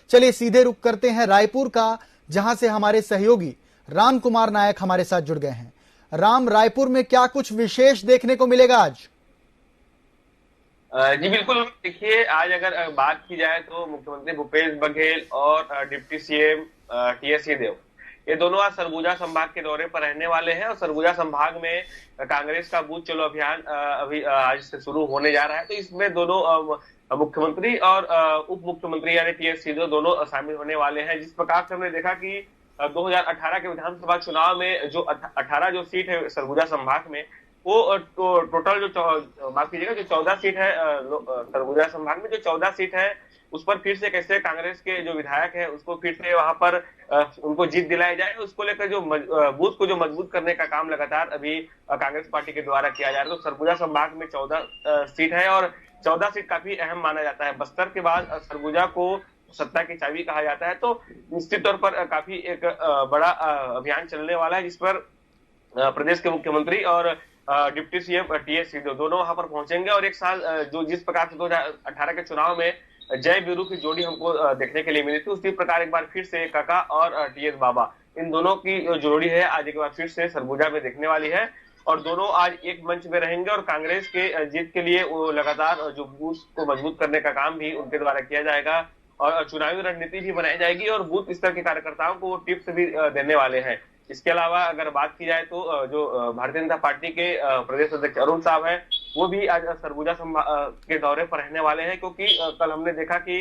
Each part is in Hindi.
चलिए सीधे रुख करते हैं रायपुर का, जहां से हमारे सहयोगी राम कुमार नायक हमारे साथ जुड़ गए हैं। राम, रायपुर में क्या कुछ विशेष देखने को मिलेगा आज? जी बिल्कुल। देखिए, आज अगर बात की जाए तो मुख्यमंत्री भूपेश बघेल और डिप्टी सीएम टीएस सिंहदेव, ये दोनों आज सरगुजा संभाग के दौरे पर रहने वाले हैं। और सरगुजा संभाग में कांग्रेस का बूथ चलो अभियान अभी आज से शुरू होने जा रहा है। तो इसमें दोनों मुख्यमंत्री और उप मुख्यमंत्री यानी टीएस सिंहदेव दोनों शामिल होने वाले हैं। जिस प्रकार से हमने देखा कि 2018 के विधानसभा चुनाव में जो 18 जो सीट है सरगुजा संभाग में, वो टोटल जो माफ कीजिएगा जो 14 सीट है सरगुजा संभाग में, जो 14 सीट है उस पर फिर से कैसे कांग्रेस के जो विधायक है उसको फिर से वहां पर उनको जीत दिलाई जाए, उसको लेकर जो बूथ को जो मजबूत करने का काम लगातार अभी कांग्रेस पार्टी के द्वारा किया जा रहा है। तो सरगुजा संभाग में 14 सीट है और 14 सीट काफी अहम माना जाता है। बस्तर के बाद सरगुजा को सत्ता की चाबी कहा जाता है। तो निश्चित तौर पर काफी एक बड़ा अभियान चलने वाला है, जिस पर प्रदेश के मुख्यमंत्री और डिप्टी सीएम टीएस सिंहदेव दोनों वहां पर पहुंचेंगे। और एक साल जो जिस प्रकार से 2018 के चुनाव में जय वीरू की जोड़ी हमको देखने के लिए मिली थी, उसी प्रकार एक बार फिर से काका और टीएस बाबा, इन दोनों की जोड़ी है आज एक बार फिर से सरगुजा में देखने वाली है। और दोनों आज एक मंच में रहेंगे और कांग्रेस के जीत के लिए वो लगातार जो बूथ को मजबूत करने का काम भी उनके द्वारा किया जाएगा और चुनावी रणनीति भी बनाई जाएगी और बूथ स्तर के कार्यकर्ताओं को वो टिप्स भी देने वाले हैं। इसके अलावा अगर बात की जाए तो जो भारतीय जनता पार्टी के प्रदेश अध्यक्ष अरुण साहब हैं, वो भी आज सरगुजा के दौरे पर रहने वाले हैं, क्योंकि कल हमने देखा कि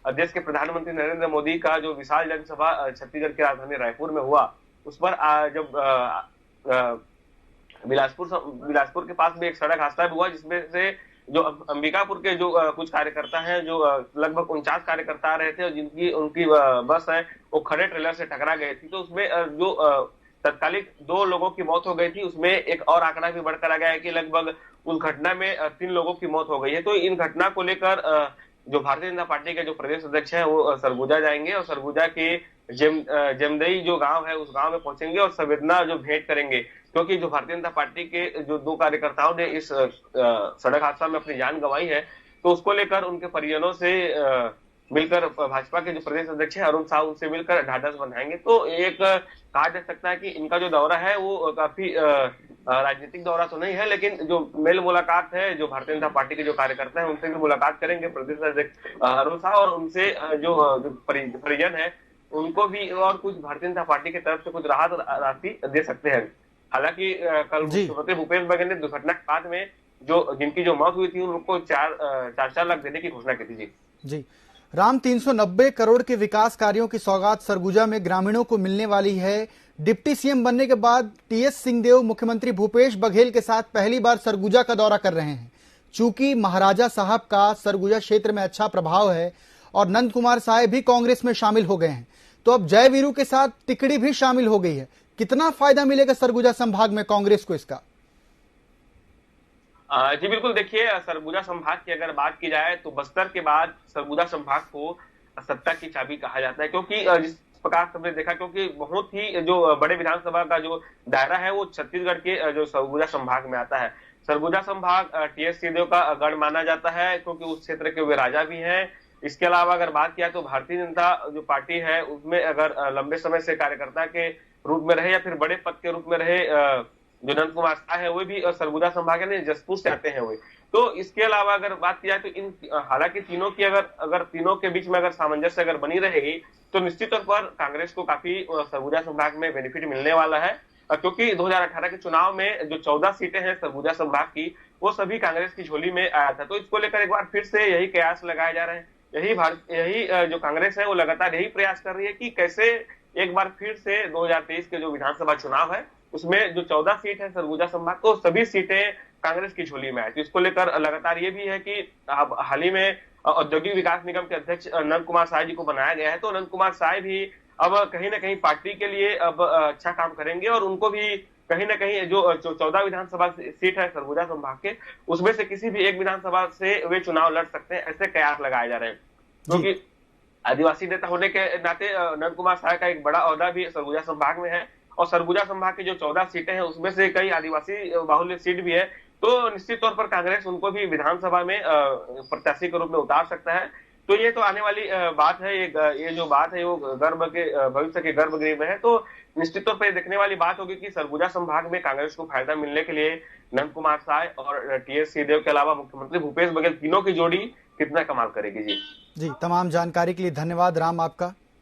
देश के प्रधानमंत्री नरेंद्र मोदी का जो विशाल जनसभा छत्तीसगढ़ की राजधानी रायपुर में हुआ, उस पर जब बिलासपुर के पास में एक सड़क हादसा भी हुआ, जिसमें से जो अंबिकापुर के जो कुछ कार्यकर्ता हैं, जो लगभग 49 कार्यकर्ता आ रहे थे और जिनकी उनकी बस है वो खड़े ट्रेलर से टकरा गई थी। तो उसमें जो तत्कालिक 2 लोगों की मौत हो गई थी, उसमें एक और आंकड़ा भी बढ़कर आ गया है कि लगभग उस घटना में 3 लोगों की मौत हो गई है। तो इन घटना को लेकर जो भारतीय जनता पार्टी के जो प्रदेश अध्यक्ष हैं वो सरगुजा जाएंगे और सरगुजा के जमदई जो गांव है उस गांव में पहुंचेंगे और संवेदना जो भेंट करेंगे, क्योंकि जो भारतीय जनता पार्टी के जो 2 कार्यकर्ताओं ने इस सड़क हादसा में अपनी जान गंवाई है, तो उसको लेकर उनके परिजनों से मिलकर भाजपा के जो प्रदेश अध्यक्ष है अरुण साहब, उनसे मिलकर ढांढस बंधाएंगे। तो एक कहा जा सकता है कि इनका जो दौरा है वो काफी राजनीतिक दौरा तो नहीं है, लेकिन जो मेल मुलाकात है जो भारतीय जनता पार्टी के जो कार्यकर्ता है उनसे भी मुलाकात करेंगे प्रदेश अध्यक्ष अरुण साहब, और उनसे जो परिजन है उनको भी और कुछ भारतीय जनता पार्टी की तरफ से कुछ राहत राशि दे सकते हैं। हालांकि कल मुख्यमंत्री भूपेश बघेल ने दुर्घटना के बाद में जिनकी जो मौत हुई थी उनको 4 लाख देने की घोषणा की थी। जी राम, 390 करोड़ के विकास कार्यों की सौगात सरगुजा में ग्रामीणों को मिलने वाली है। डिप्टी सीएम बनने के बाद टीएस सिंहदेव मुख्यमंत्री भूपेश बघेल के साथ पहली बार सरगुजा का दौरा कर रहे हैं। चूंकि महाराजा साहब का सरगुजा क्षेत्र में अच्छा प्रभाव है और नंद कुमार साय भी कांग्रेस में शामिल हो गए हैं, तो अब जय वीरू के साथ टिकड़ी भी शामिल हो गई है। कितना फायदा मिलेगा सरगुजा संभाग में कांग्रेस को इसका? जी बिल्कुल। देखिए, सरगुजा संभाग की अगर बात की जाए तो बस्तर के बाद सरगुजा संभाग को सत्ता की चाबी कहा जाता है, क्योंकि जिस प्रकार से हमने देखा, क्योंकि बहुत ही जो बड़े विधानसभा का जो दायरा है वो छत्तीसगढ़ के जो सरगुजा संभाग में आता है। सरगुजा संभाग टीएस सिंहदेव का गढ़ माना जाता है, क्योंकि उस क्षेत्र के वे राजा भी हैं। इसके अलावा अगर बात किया तो भारतीय जनता जो पार्टी है उसमें अगर लंबे समय से कार्यकर्ता के रूप में रहे या फिर बड़े पद के रूप में रहे जो नंद कुमार साय है, वो भी सरगुजा संभाग यानी जसपुर से आते हैं वो। तो इसके अलावा अगर बात की जाए तो इन हालांकि तीनों की अगर तीनों के बीच में अगर सामंजस्य अगर बनी रहेगी तो निश्चित तौर पर कांग्रेस को काफी सरगुजा संभाग में बेनिफिट मिलने वाला है, क्योंकि 2018 के चुनाव में जो 14 सीटें हैं सरगुजा संभाग की वो सभी कांग्रेस की झोली में आया था। तो इसको लेकर एक बार फिर से यही कयास लगाए जा रहे हैं। यही जो कांग्रेस है वो लगातार यही प्रयास कर रही है कि कैसे एक बार फिर से 2023 के जो विधानसभा चुनाव है उसमें जो 14 सीट है सरगुजा संभाग को सभी सीटें कांग्रेस की झोली में आई। तो इसको लेकर लगातार ये भी है कि अब हाल ही में औद्योगिक विकास निगम के अध्यक्ष नंद कुमार साय जी को बनाया गया है। तो नंद कुमार साय भी अब कहीं ना कहीं पार्टी के लिए अब अच्छा काम करेंगे और उनको भी कहीं ना कहीं जो 14 विधानसभा सीट है सरगुजा संभाग के उसमें से किसी भी एक विधानसभा से वे चुनाव लड़ सकते हैं, ऐसे कयास लगाए जा रहे हैं। क्योंकि आदिवासी नेता होने के नाते नंद कुमार साय का एक बड़ा ओहदा भी सरगुजा संभाग में है और सरगुजा संभाग की जो 14 सीटें हैं उसमें से कई आदिवासी बाहुल्य सीट भी है। तो निश्चित तौर पर कांग्रेस उनको भी विधानसभा में प्रत्याशी के रूप में उतार सकता है। तो ये तो आने वाली बात है। ये जो बात है वो गर्भ के भविष्य के गर्भगृह में है। तो निश्चित तौर पर देखने वाली बात होगी कि सरगुजा संभाग में कांग्रेस को फायदा मिलने के लिए नंद कुमार साय और टीएस सिंहदेव के अलावा मुख्यमंत्री भूपेश बघेल तीनों की जोड़ी कितना कमाल करेगी। जी जी, तमाम जानकारी के लिए धन्यवाद राम आपका।